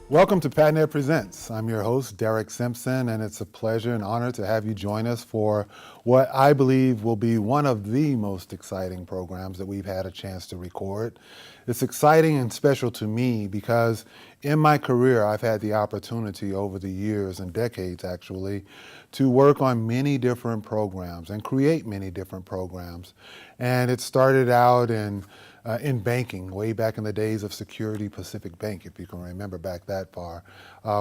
Welcome to PADNET Presents. I'm your host, Derek Simpson, and it's a pleasure and honor to have you join us for what I believe will be one of the most exciting programs that we've had a chance to record. It's exciting and special to me because in my career, I've had the opportunity over the years and decades actually to work on many different programs and create many different programs. And it started out in banking, way back in the days of Security Pacific Bank, if you can remember back that far,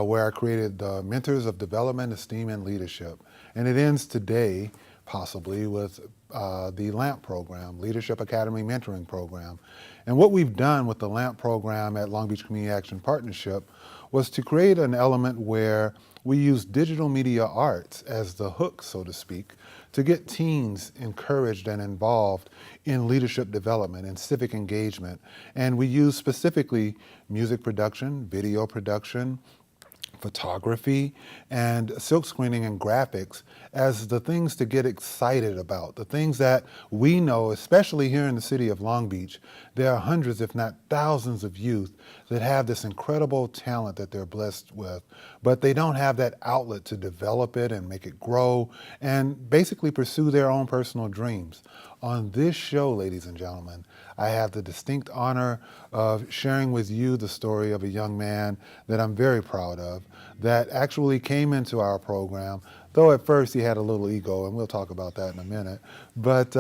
where I created the Mentors of Development, Esteem, and Leadership. And it ends today, possibly, with the LAMP program, Leadership Academy Mentoring Program. And what we've done with the LAMP program at Long Beach Community Action Partnership was to create an element where we use digital media arts as the hook, so to speak, to get teens encouraged and involved in leadership development and civic engagement. And we use specifically music production, video production, photography, and silk screening and graphics as the things to get excited about, the things that we know, especially here in the city of Long Beach, there are hundreds, if not thousands of youth that have this incredible talent that they're blessed with, but they don't have that outlet to develop it and make it grow and basically pursue their own personal dreams. On this show, ladies and gentlemen, I have the distinct honor of sharing with you the story of a young man that I'm very proud of that actually came into our program, though at first he had a little ego, and we'll talk about that in a minute, but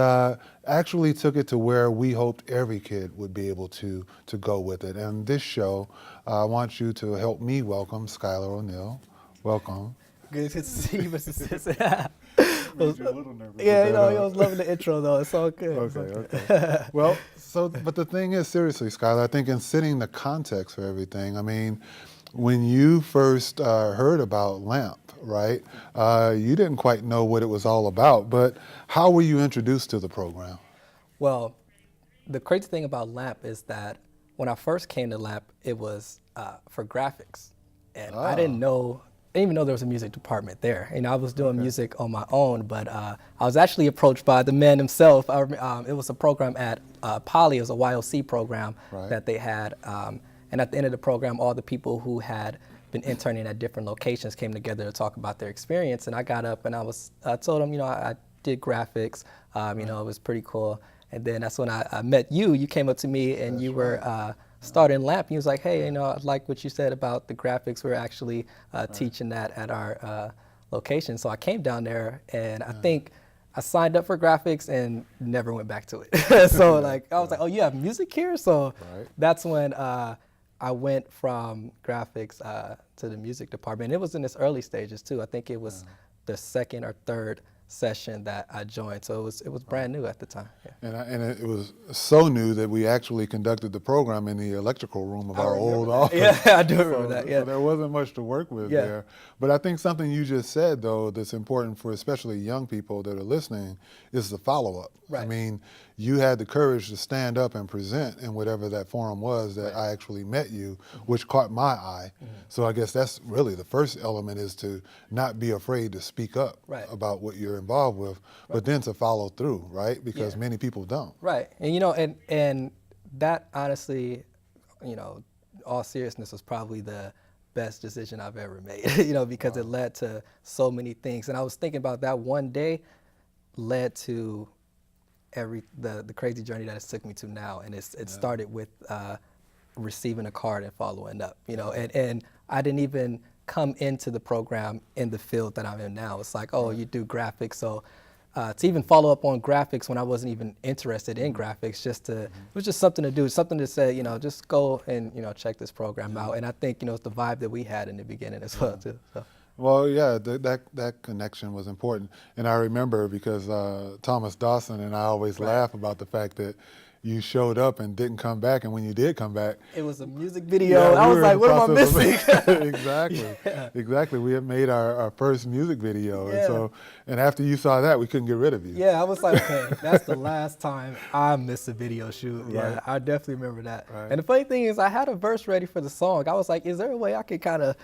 actually took it to where we hoped every kid would be able to go with it. And this show, I want you to help me welcome Schyler O'Neill. Welcome. Good to see you, Mr. Simpson. Made you a little nervous. Yeah, I was loving the intro though. It's all good. Okay. Well, but the thing is, seriously, Schyler, I think in setting the context for everything, I mean, when you first heard about LAMP, right, you didn't quite know what it was all about, but how were you introduced to the program? Well, the crazy thing about LAMP is that when I first came to LAMP, it was for graphics. And I didn't even know there was a music department there. I was doing music on my own, but I was actually approached by the man himself. It was a program at Poly, it was a YOC program that they had. And at the end of the program, all the people who had been interning at different locations came together to talk about their experience. And I got up and I told them, I did graphics, it was pretty cool. And then that's when I met you. You came up to me and you were starting LAMP. He was like, hey, I like what you said about the graphics. We're actually teaching that at our location. So I came down there and I think I signed up for graphics and never went back to it. So I was like, oh, you have music here? So that's when I went from graphics to the music department. It was in its early stages too. I think it was the second or third session that I joined, so it was brand new at the time. Yeah. And it was so new that we actually conducted the program in the electrical room of our old office. Yeah, I do remember that. Yeah. So there wasn't much to work with there. But I think something you just said, though, that's important for especially young people that are listening is the follow-up. Right. I mean, you had the courage to stand up and present in whatever that forum was that I actually met you, which caught my eye. So I guess that's really the first element, is to not be afraid to speak up about what you're involved with, but then to follow through, right? Because many people don't. Right, and and that honestly, all seriousness, was probably the best decision I've ever made, because it led to so many things. And I was thinking about that one day led to the crazy journey that it's took me to now. And it started with receiving a card and following up, and I didn't even come into the program in the field that I'm in now. It's like, oh, you do graphics. So to even follow up on graphics when I wasn't even interested in graphics, it was just something to do, something to say, just go and, check this program out. And I think, it's the vibe that we had in the beginning as well too. So. Well, yeah, that connection was important. And I remember because Thomas Dawson and I always laugh about the fact that you showed up and didn't come back, and when you did come back, it was a music video. I was like, what am I missing? Exactly. We had made our first music video, and after you saw that, we couldn't get rid of you. Yeah, I was like, okay, that's the last time I missed a video shoot. Yeah, I definitely remember that. Right. And the funny thing is, I had a verse ready for the song. I was like, is there a way I could kind of,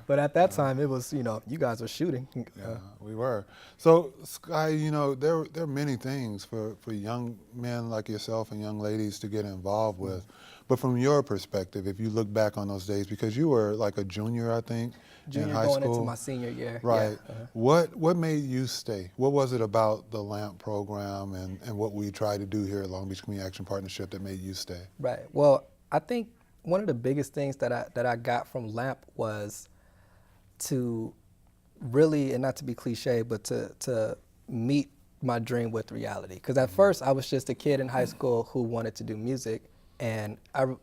but at that time, it was, you guys were shooting. Yeah, we were. So, Sky, there are many things for young men like yourself and young ladies to get involved with. But from your perspective, if you look back on those days, because you were like a junior, I think, Junior in high going school. into my senior year. Right. Yeah. What made you stay? What was it about the LAMP program and what we try to do here at Long Beach Community Action Partnership that made you stay? Right. Well, I think one of the biggest things that I got from LAMP was to really, and not to be cliche, but to meet my dream with reality. Because at first I was just a kid in high school who wanted to do music, and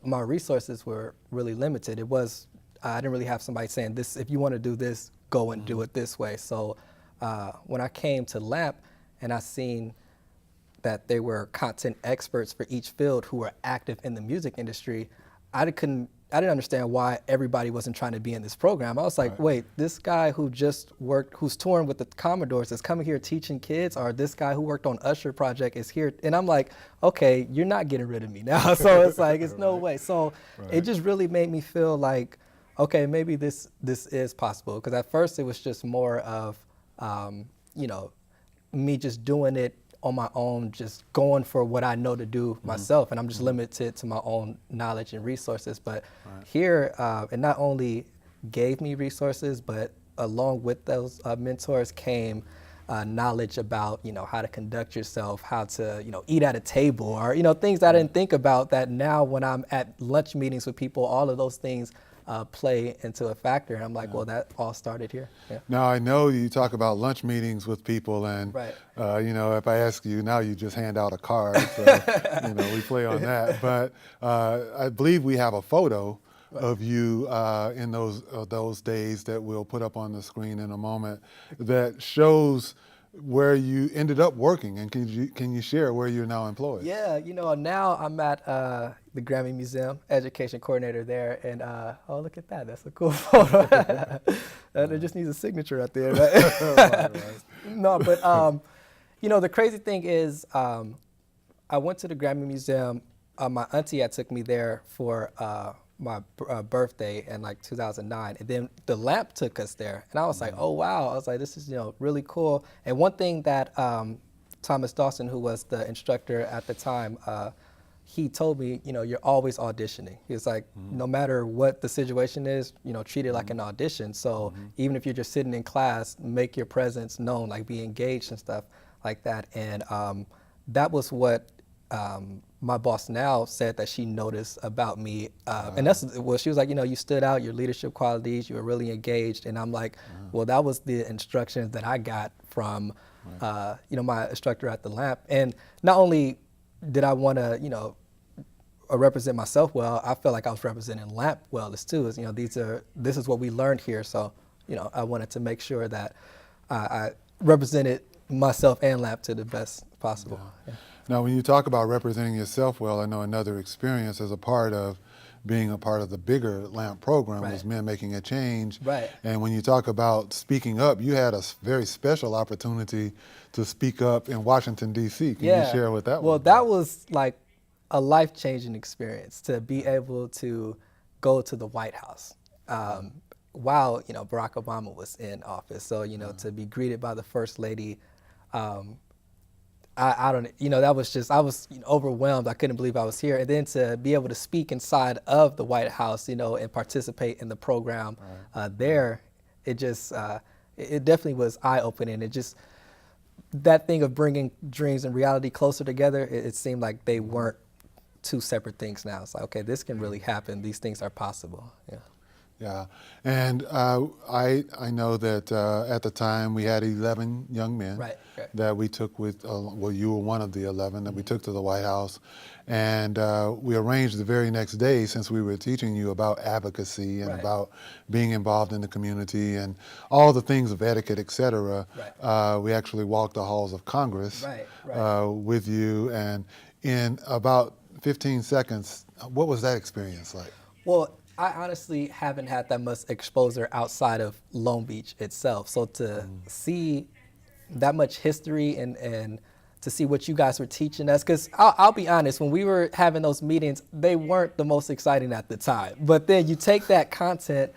my resources were really limited. I didn't really have somebody saying, "This, if you want to do this, go and do it this way." So when I came to LAMP and I seen that they were content experts for each field who were active in the music industry, I didn't understand why everybody wasn't trying to be in this program. I was like, wait, this guy who just worked, who's touring with the Commodores is coming here teaching kids, or this guy who worked on Usher project is here. And I'm like, okay, you're not getting rid of me now. So it's like, it's no way. So it just really made me feel like, okay, maybe this is possible. Because at first it was just more of, me just doing it on my own, just going for what I know to do myself, and I'm just limited to my own knowledge and resources. But here, it not only gave me resources, but along with those mentors came knowledge about, how to conduct yourself, how to, eat at a table, or, things that I didn't think about, that now when I'm at lunch meetings with people, all of those things play into a factor. And I'm like, well, that all started here. Yeah. Now, I know you talk about lunch meetings with people, and, if I ask you now, you just hand out a card. So, we play on that. But I believe we have a photo of you in those days that we'll put up on the screen in a moment that shows where you ended up working, and can you share where you're now employed? Yeah, now I'm at the Grammy Museum, education coordinator there, and oh, look at that, that's a cool photo. It just needs a signature out there, right? No, but the crazy thing is, I went to the Grammy Museum. My auntie had took me there for my birthday in like 2009, and then the LAMP took us there, and I was like, oh wow, I was like, this is really cool. And one thing that Thomas Dawson, who was the instructor at the time, he told me, you're always auditioning. He was like, no matter what the situation is, treat it like an audition. So even if you're just sitting in class, make your presence known, like be engaged and stuff like that. And that was what my boss now said that she noticed about me. And that's well, she was like, you stood out, your leadership qualities, you were really engaged. And I'm like, well, that was the instructions that I got from, my instructor at the LAMP. And not only did I want to, represent myself well, I felt like I was representing LAMP well as too. This is what we learned here. So, I wanted to make sure that I represented myself and LAMP to the best possible. Yeah. Now, when you talk about representing yourself well, I know another experience as a part of being a part of the bigger LAMP program was Men Making a Change. Right. And when you talk about speaking up, you had a very special opportunity to speak up in Washington, D.C. Can you share what that was? Well, that was like a life-changing experience, to be able to go to the White House while, Barack Obama was in office. So, to be greeted by the First Lady, I don't, that was just, I was overwhelmed. I couldn't believe I was here. And then to be able to speak inside of the White House, and participate in the program there, it just, it definitely was eye-opening. It just, that thing of bringing dreams and reality closer together, it seemed like they weren't two separate things now. It's like, okay, this can really happen. These things are possible. Yeah. Yeah, and I know that at the time we had 11 young men that we took with, well, you were one of the 11 that we took to the White House, and we arranged the very next day, since we were teaching you about advocacy and about being involved in the community and all the things of etiquette, et cetera. We actually walked the halls of Congress with you, and in about 15 seconds, what was that experience like? Well, I honestly haven't had that much exposure outside of Long Beach itself. So to see that much history and to see what you guys were teaching us, because I'll be honest, when we were having those meetings, they weren't the most exciting at the time. But then you take that content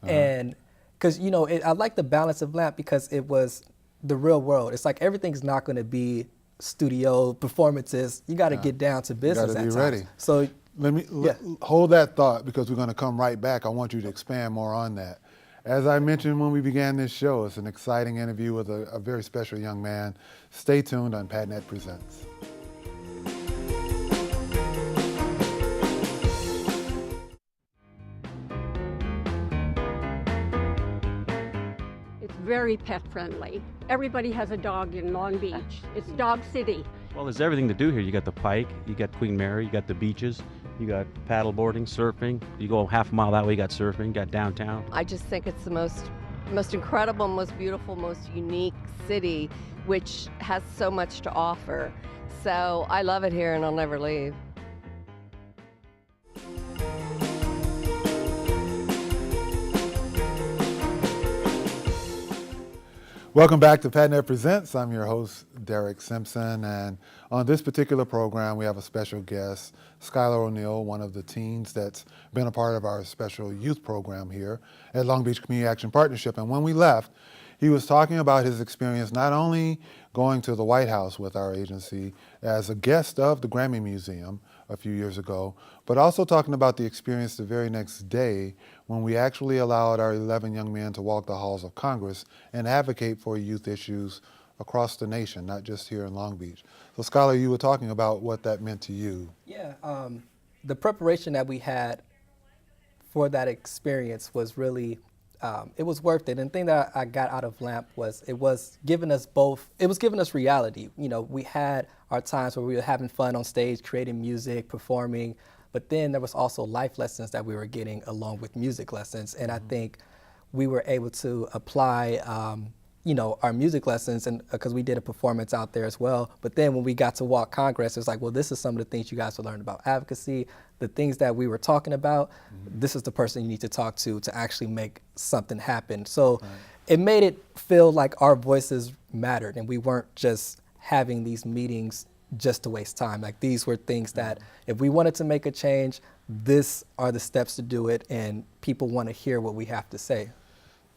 and, because, I like the balance of LAMP because it was the real world. It's like everything's not going to be studio performances. You got to get down to business at times. Ready. So hold that thought, because we're going to come right back. I want you to expand more on that. As I mentioned when we began this show, it's an exciting interview with a very special young man. Stay tuned on PADNET Presents. It's very pet friendly. Everybody has a dog in Long Beach. It's Dog City. Well, there's everything to do here. You got the Pike, you got Queen Mary, you got the beaches, you got paddle boarding, surfing. You go half a mile that way, you got surfing, you got downtown. I just think it's the most incredible, most beautiful, most unique city, which has so much to offer. So I love it here and I'll never leave. Welcome back to PADNET Presents. I'm your host, Derek Simpson, and on this particular program, we have a special guest, Schyler O'Neill, one of the teens that's been a part of our special youth program here at Long Beach Community Action Partnership. And when we left, he was talking about his experience not only going to the White House with our agency as a guest of the Grammy Museum a few years ago, but also talking about the experience the very next day when we actually allowed our 11 young men to walk the halls of Congress and advocate for youth issues across the nation, not just here in Long Beach. So Schyler, you were talking about what that meant to you. Yeah, the preparation that we had for that experience was really, it was worth it. And the thing that I got out of LAMP was it was giving us reality. You know, we had our times where we were having fun on stage, creating music, performing, but then there was also life lessons that we were getting along with music lessons. And I think we were able to apply, you know, our music lessons, and because we did a performance out there as well. But then when we got to walk Congress, it was like, well, this is some of the things you guys will learn about advocacy, the things that we were talking about. This is the person you need to talk to actually make something happen. So it made it feel like our voices mattered, and we weren't just having these meetings just to waste time. Like, these were things that if we wanted to make a change, this are the steps to do it, and people want to hear what we have to say.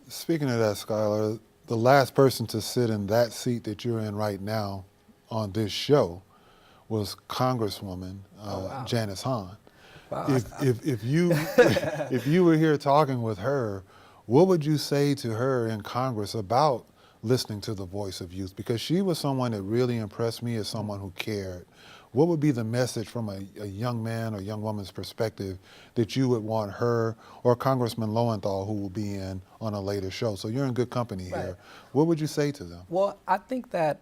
Speaking of that, Schyler, the last person to sit in that seat that you're in right now on this show was Congresswoman Janice Hahn. Wow. If you were here talking with her, what would you say to her in Congress about listening to the voice of youth? Because she was someone that really impressed me as someone who cared. What would be the message from a young man or young woman's perspective that you would want her or Congressman Lowenthal, who will be in on a later show? So you're in good company here. What would you say to them? Well, I think that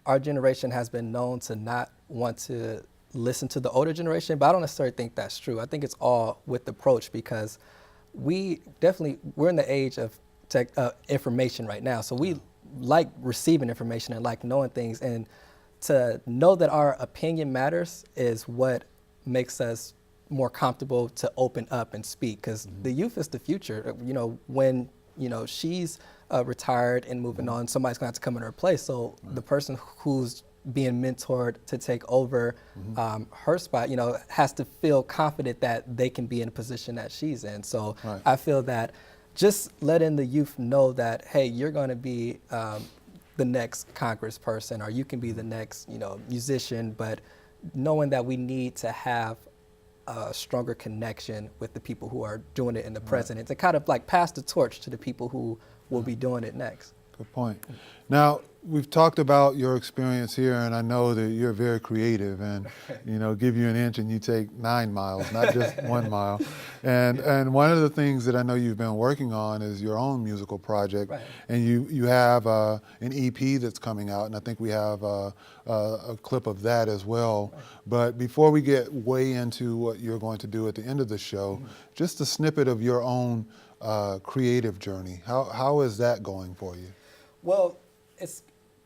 our generation has been known to not want to listen to the older generation, but I don't necessarily think that's true. I think it's all with the approach, because we're in the age of information right now. So we like receiving information and like knowing things, and to know that our opinion matters is what makes us more comfortable to open up and speak, because the youth is the future. You know, when, you know, she's retired and moving on, somebody's gonna have to come in her place. So the person who's being mentored to take over her spot, you know, has to feel confident that they can be in a position that she's in. So I feel that just letting the youth know that, hey, you're gonna be the next congressperson, or you can be the next, you know, musician, but knowing that we need to have a stronger connection with the people who are doing it in the present, and to kind of like pass the torch to the people who will be doing it next. Good point. Now, we've talked about your experience here, and I know that you're very creative, and you know, give you an inch and you take 9 miles, not just 1 mile. And one of the things that I know you've been working on is your own musical project, and you have an EP that's coming out, and I think we have a clip of that as well. But before we get way into what you're going to do at the end of the show, just a snippet of your own creative journey. How is that going for you? Well,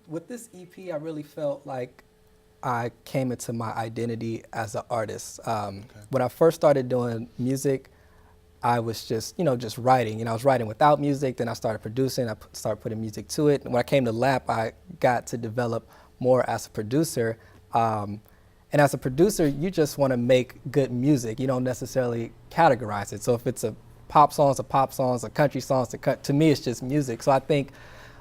with this EP, I really felt like I came into my identity as an artist. When I first started doing music, I was just writing. You know, I was writing without music, then I started producing, I started putting music to it. And when I came to LAMP, I got to develop more as a producer. And as a producer, you just want to make good music. You don't necessarily categorize it. So if it's a pop song, it's a pop song, it's a country song, to me, it's just music. So I think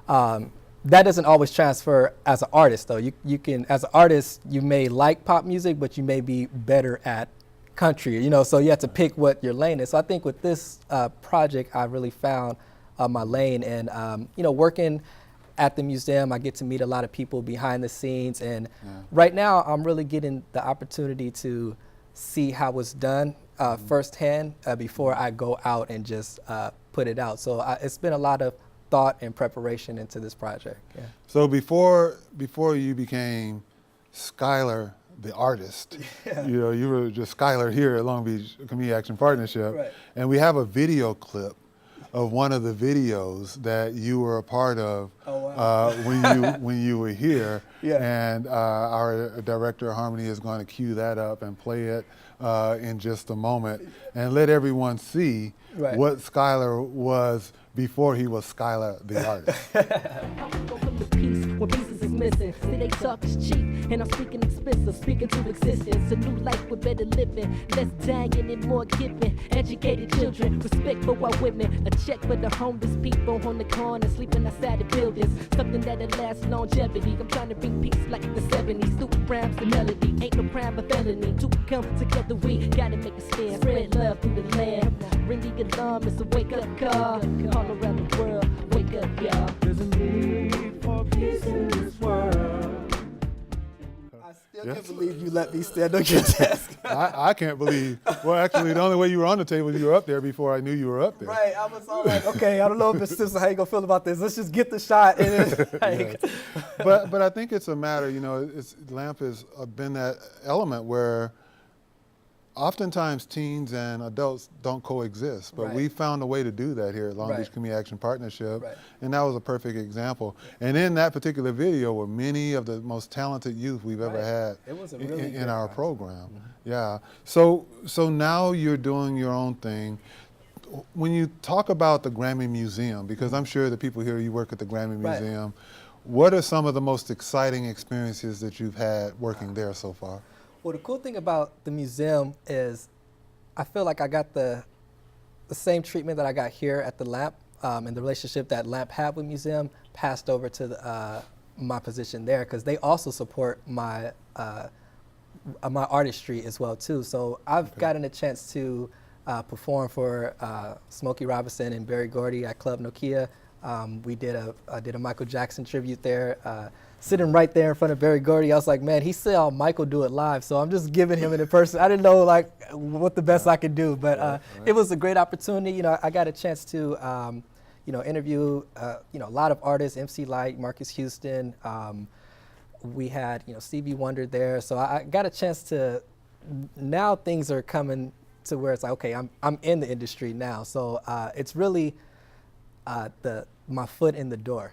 that doesn't always transfer as an artist, though. You can, as an artist, you may like pop music, but you may be better at country, you know, so you have to pick what your lane is. So I think with this project, I really found my lane, and you know, working at the museum, I get to meet a lot of people behind the scenes, and right now I'm really getting the opportunity to see how it's done firsthand before I go out and just put it out. So it's been a lot of thought and preparation into this project. Yeah. So before you became Schyler, the artist, you know, you were just Schyler here at Long Beach Community Action Partnership, Right. and we have a video clip of one of the videos that you were a part of when you were here, and our director Harmony is going to cue that up and play it in just a moment, and let everyone see what Schyler was before he was Schyler the artist. When pieces is missing, see they talk is cheap, and I'm speaking expensive, speaking to existence. A new life with better living, less dying and more giving. Educated children, respect for our women, a check for the homeless people on the corner sleeping outside the buildings. Something that'll last longevity. I'm trying to bring peace like the 70s. Super rhymes and melody, ain't no crime but felony. To come together, we gotta make a stand. Spread love through the land. Ring the alarm, it's a wake up call. All around the world, wake up, y'all. There's a need for peace in this world. I still can't believe you let me stand on your desk. I can't believe. Well, actually, the only way you were on the table, you were up there before I knew you were up there. Right, I was all like, okay, I don't know if it's just how you gonna feel about this. Let's just get the shot. And then, But I think it's a matter, you know, LAMP has been that element where oftentimes teens and adults don't coexist, but we found a way to do that here at Long Beach Community Action Partnership, and that was a perfect example. And in that particular video were many of the most talented youth we've ever had It was a really in our program. Yeah. So now you're doing your own thing. When you talk about the Grammy Museum, because I'm sure the people here, you work at the Grammy Museum, what are some of the most exciting experiences that you've had working there so far? Well, the cool thing about the museum is I feel like I got the same treatment that I got here at the LAMP, and the relationship that LAMP had with museum passed over to my position there, because they also support my my artistry as well too. So I've gotten a chance to perform for Smokey Robinson and Berry Gordy at Club Nokia. We did a Michael Jackson tribute there. Sitting right there in front of Berry Gordy, I was like, man, he saw Michael do it live, so I'm just giving him it in person. I didn't know like what the best I could do, but it was a great opportunity. You know, I got a chance to, you know, interview, you know, a lot of artists, MC Light, Marcus Houston. We had, you know, Stevie Wonder there, so I got a chance to. Now things are coming to where it's like, okay, I'm in the industry now, so it's really my foot in the door.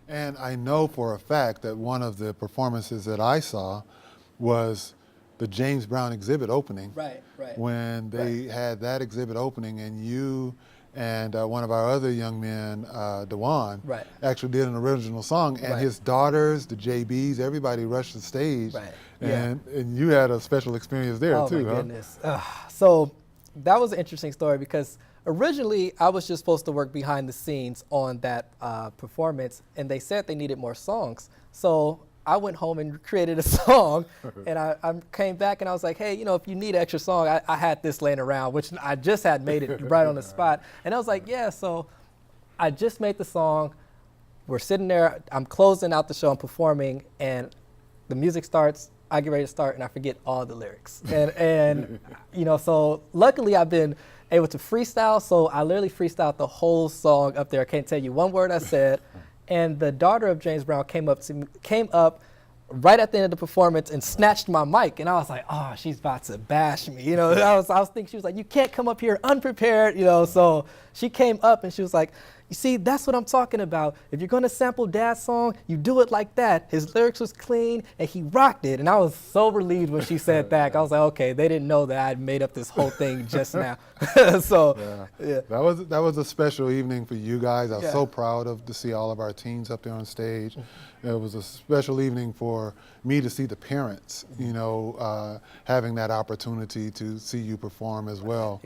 And I know for a fact that one of the performances that I saw was the James Brown exhibit opening. Right. When they had that exhibit opening, and you and one of our other young men, Dewan, actually did an original song, and his daughters, the JBs, everybody rushed the stage. And you had a special experience there too, my goodness. So that was an interesting story, because originally, I was just supposed to work behind the scenes on that performance, and they said they needed more songs. So I went home and created a song, and I came back and I was like, hey, you know, if you need an extra song, I had this laying around, which I just had made it right on the spot. And I was like, yeah, so I just made the song. We're sitting there, I'm closing out the show, I'm performing, and the music starts, I get ready to start, and I forget all the lyrics. And you know, so luckily I've been able to freestyle, so I literally freestyled the whole song up there. I can't tell you one word I said. And the daughter of James Brown came up right at the end of the performance and snatched my mic, and I was like, oh, she's about to bash me. You know, I was thinking, she was like, you can't come up here unprepared, you know. So she came up and she was like, you see, that's what I'm talking about. If you're gonna sample Dad's song, you do it like that. His lyrics was clean and he rocked it. And I was so relieved when she said that. I was like, okay, they didn't know that I had made up this whole thing just now. So that was a special evening for you guys. I was so proud to see all of our teens up there on stage. It was a special evening for me to see the parents, you know, having that opportunity to see you perform as well.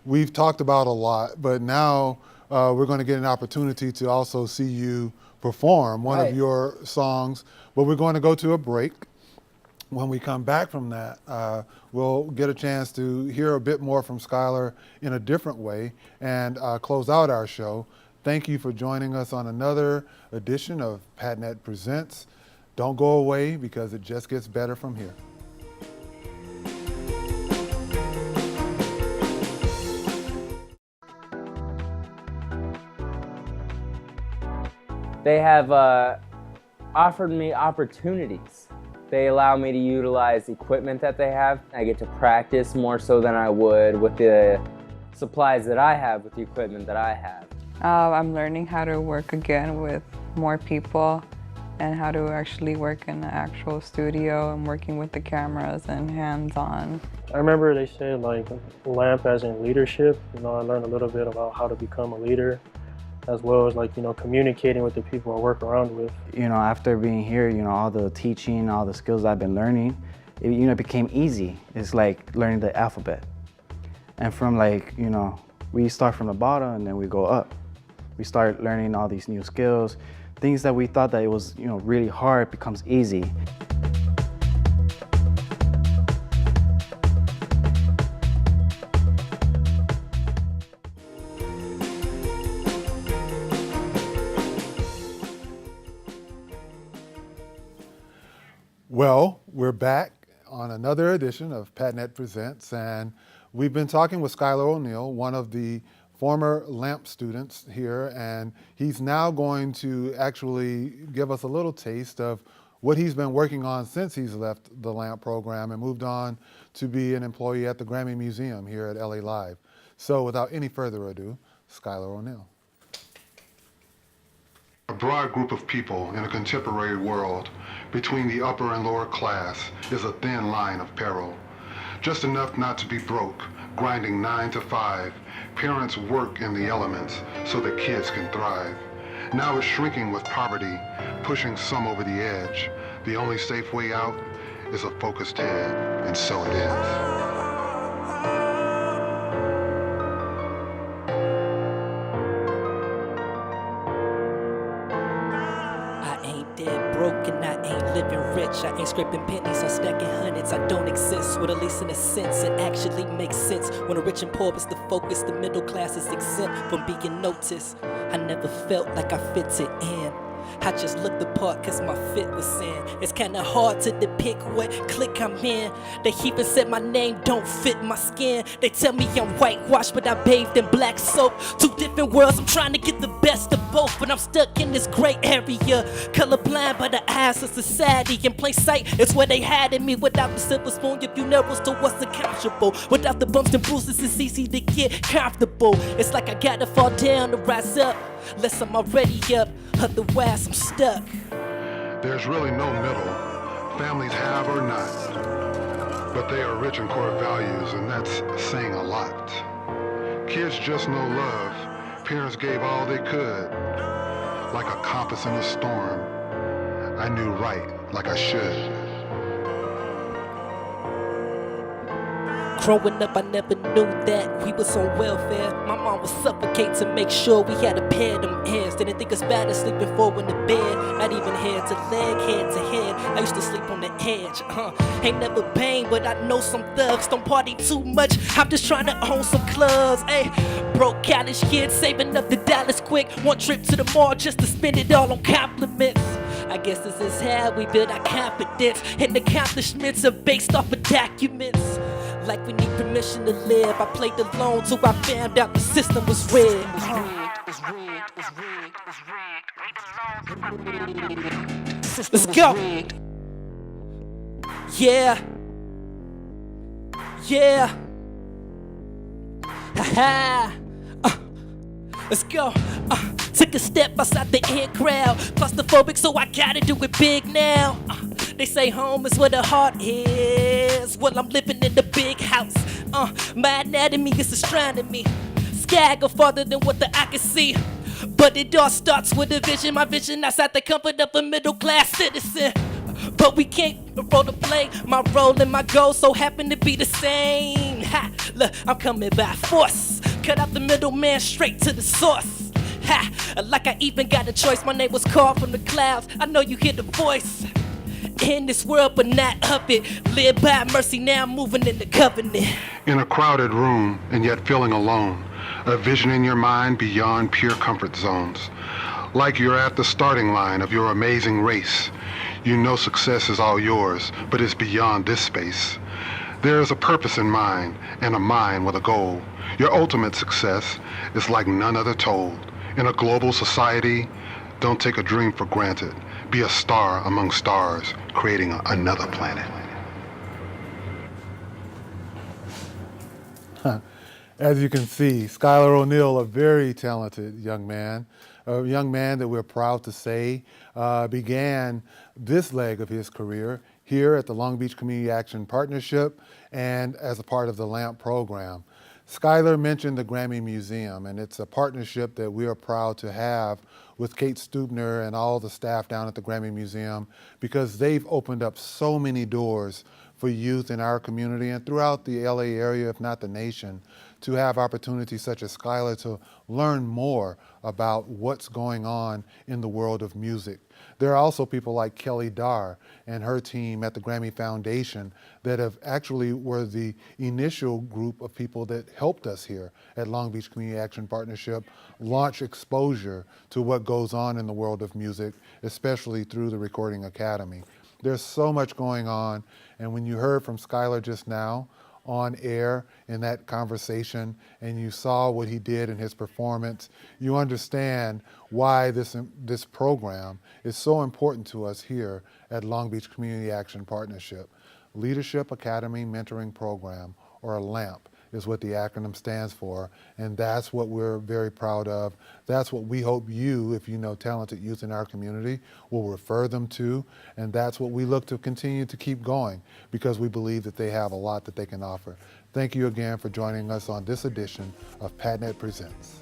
We've talked about a lot, but now we're going to get an opportunity to also see you perform one of your songs, but we're going to go to a break. When we come back from that, we'll get a chance to hear a bit more from Schyler in a different way and close out our show. Thank you for joining us on another edition of PADNET Presents. Don't go away because it just gets better from here. They have offered me opportunities. They allow me to utilize the equipment that they have. I get to practice more so than I would with the supplies that I have, with the equipment that I have. I'm learning how to work again with more people and how to actually work in an actual studio and working with the cameras and hands-on. I remember they said like LAMP as in leadership. I learned a little bit about how to become a leader, as well as communicating with the people I work around with. After being here, all the teaching, all the skills I've been learning, it became easy. It's like learning the alphabet. And from we start from the bottom and then we go up. We start learning all these new skills. Things that we thought that it was, really hard becomes easy. Well, we're back on another edition of PADNET Presents, and we've been talking with Schyler O'Neill, one of the former LAMP students here, and he's now going to actually give us a little taste of what he's been working on since he's left the LAMP program and moved on to be an employee at the Grammy Museum here at LA Live. So without any further ado, Schyler O'Neill. A broad group of people in a contemporary world between the upper and lower class is a thin line of peril. Just enough not to be broke, grinding 9 to 5. Parents work in the elements so that kids can thrive. Now it's shrinking with poverty, pushing some over the edge. The only safe way out is a focused head, and so it ends. Broken, I ain't living rich. I ain't scraping pennies, I'm stacking hundreds. I don't exist, with at least in a sense it actually makes sense. When the rich and poor is the focus, the middle class is exempt from being noticed. I never felt like I fitted in. I just looked the part cause my fit was in. It's kinda hard to depict what clique I'm in. They even said my name don't fit my skin. They tell me I'm whitewashed but I bathed in black soap. Two different worlds, I'm trying to get the best of both, but I'm stuck in this gray area. Colorblind by the eyes of society. In plain sight, it's where they hiding me. Without the silver spoon, your funerals to what's accountable. Without the bumps and bruises, it's easy to get comfortable. It's like I gotta fall down to rise up, unless I'm already up, otherwise I'm stuck. There's really no middle. Families have or not. But they are rich in core values, and that's saying a lot. Kids just know love. Parents gave all they could. Like a compass in a storm, I knew right like I should. Growing up, I never knew that we was on welfare. My mom would suffocate to make sure we had a pair of them ends. Didn't think it's bad as sleeping forward in the bed, not even head to leg, head to head. I used to sleep on the edge. Ain't never banged, but I know some thugs don't party too much. I'm just trying to own some clubs. Ay, broke college kids saving up the dollars quick. One trip to the mall just to spend it all on compliments. I guess this is how we build our confidence, and accomplishments are based off of documents. Like we need permission to live. I played alone till I found out the system was rigged. Let's go. Yeah. Yeah. Haha. Let's go. Took a step outside the in crowd. Claustrophobic, so I gotta do it big now. They say home is where the heart is. Well, I'm living in the big house. My anatomy is astronomy. Sky go farther than what the eye can see. But it all starts with a vision. My vision outside the comfort of a middle class citizen. But we can't roll the play. My role and my goal so happen to be the same. Ha, look, I'm coming by force. Cut out the middleman straight to the source. Ha, like I even got a choice. My name was called from the clouds. I know you hear the voice. In this world, but not of it. Live by mercy, now I'm moving in the covenant. In a crowded room and yet feeling alone, a vision in your mind beyond pure comfort zones. Like you're at the starting line of your amazing race. You know success is all yours, but it's beyond this space. There is a purpose in mind and a mind with a goal. Your ultimate success is like none other told. In a global society, don't take a dream for granted. Be a star among stars, creating another planet. As you can see, Schyler O'Neal, a very talented young man, a young man that we're proud to say began this leg of his career here at the Long Beach Community Action Partnership and as a part of the LAMP program. Schyler mentioned the Grammy Museum, and it's a partnership that we are proud to have with Kate Stubner and all the staff down at the Grammy Museum, because they've opened up so many doors for youth in our community and throughout the LA area, if not the nation, to have opportunities such as Schyler to learn more about what's going on in the world of music. There are also people like Kelly Darr and her team at the Grammy Foundation that have actually were the initial group of people that helped us here at Long Beach Community Action Partnership launch exposure to what goes on in the world of music, especially through the Recording Academy. There's so much going on, and when you heard from Schyler just now on air in that conversation and you saw what he did in his performance, you understand why this program is so important to us here at Long Beach Community Action Partnership. Leadership Academy Mentoring Program, or LAMP, is what the acronym stands for, and that's what we're very proud of. That's what we hope you, if you know talented youth in our community, will refer them to, and that's what we look to continue to keep going, because we believe that they have a lot that they can offer. Thank you again for joining us on this edition of PADNET Presents.